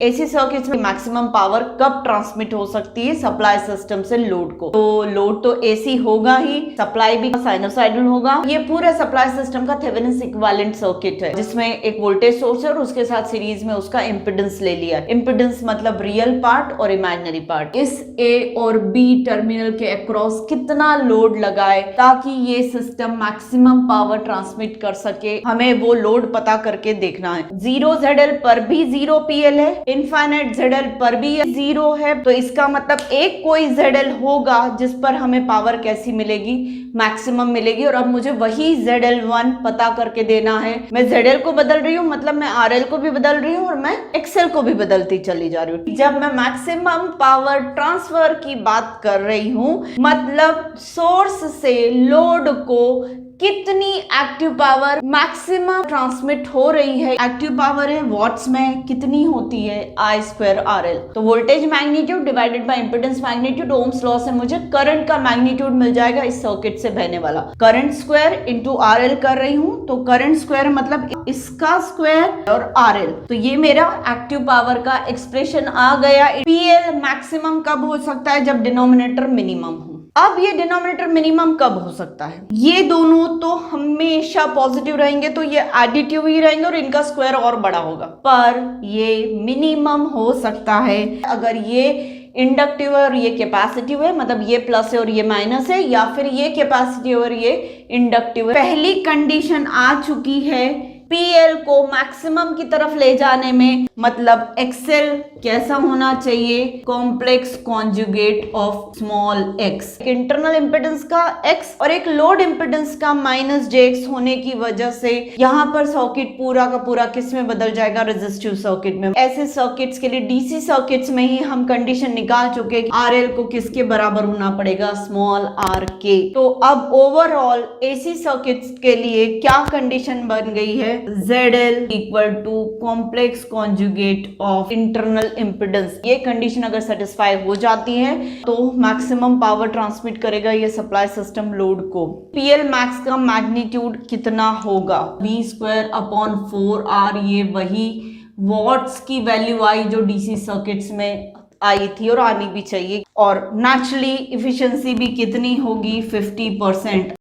AC circuits में maximum power कब transmit हो सकती है? सप्लाई सिस्टम से लोड को। तो लोड तो एसी होगा ही, सप्लाई भी साइनोसाइडल होगा। ये पूरा सप्लाई सिस्टम का थेवेनिन इक्विवेलेंट सर्किट है, जिसमें एक वोल्टेज सोर्स है और उसके साथ सीरीज में उसका इंपिडेंस ले लिया। इंपिडेंस मतलब रियल पार्ट और इमेजिनरी पार्ट। इस ए और बी टर्मिनल के अक्रॉस कितना लोड लगाए ताकि ये सिस्टम मैक्सिमम पावर ट्रांसमिट कर सके, हमें वो लोड पता करके देखना है। 0 ZL पर भी 0 PL है, इनफाइनाइट ZL पर भी 0 है, तो इसका मतलब एक कोई ZL होगा जिस पर हमें पावर कैसी मिलेगी? मैक्सिमम मिलेगी। और अब मुझे वही ZL1 पता करके देना है। मैं ZL को बदल रही हूँ, मतलब मैं RL को भी बदल रही हूँ और मैं XL को भी बदलती चली जा रही हूँ। जब मैं मैक्सिमम पावर ट्रांसफर की बात कर रही हूँ, मतलब सोर्स से लोड को कितनी एक्टिव पावर मैक्सिमम ट्रांसमिट हो रही है। एक्टिव पावर है वॉट्स में, कितनी होती है? I² RL। तो voltage magnitude divided by impedance magnitude, Ohm's law से मुझे करंट का मैग्नीट्यूड मिल जाएगा इस सर्किट से बहने वाला। करंट स्क्वायर इंटू RL कर रही हूँ, तो करंट स्क्वायर मतलब इसका स्क्वायर और RL। तो ये मेरा एक्टिव पावर का एक्सप्रेशन आ गया। PL मैक्सिमम कब हो सकता है? जब डिनोमिनेटर मिनिमम हो। अब ये डिनोमिनेटर मिनिमम कब हो सकता है? ये दोनों तो हमेशा पॉजिटिव रहेंगे, तो ये एडिटिव ही रहेंगे और इनका स्क्वायर और बड़ा होगा। पर ये मिनिमम हो सकता है अगर ये इंडक्टिव है और ये कैपेसिटिव है, मतलब ये प्लस है और ये माइनस है, या फिर ये कैपेसिटिव और ये इंडक्टिव है। पहली कंडीशन आ चुकी है PL को मैक्सिमम की तरफ ले जाने में, मतलब XL कैसा होना चाहिए? Complex conjugate of small x। एक इंटरनल इंपेडेंस का x और एक लोड इंपेडेंस का -jx होने की वजह से यहाँ पर सर्किट पूरा का पूरा किस में बदल जाएगा? रेजिस्टिव सर्किट में। ऐसे सर्किट्स के लिए डीसी सर्किट्स में ही हम कंडीशन निकाल चुके कि RL को किसके बराबर होना पड़ेगा? स्मॉल r के। तो अब ओवरऑल एसी सर्किट्स के लिए क्या कंडीशन बन गई है? ZL equal to complex conjugate of internal impedance. ये कंडीशन अगर सेटिस्फाई हो जाती है तो मैक्सिमम पावर ट्रांसमिट करेगा ये सप्लाई सिस्टम लोड को। PL मैक्स का मैग्नीट्यूड कितना होगा? V²/4R। ये वही वॉट्स की वैल्यू आई जो डीसी सर्किट्स में आई थी और आनी भी चाहिए। और नेचुरली इफिशिएंसी भी कितनी होगी? 50%।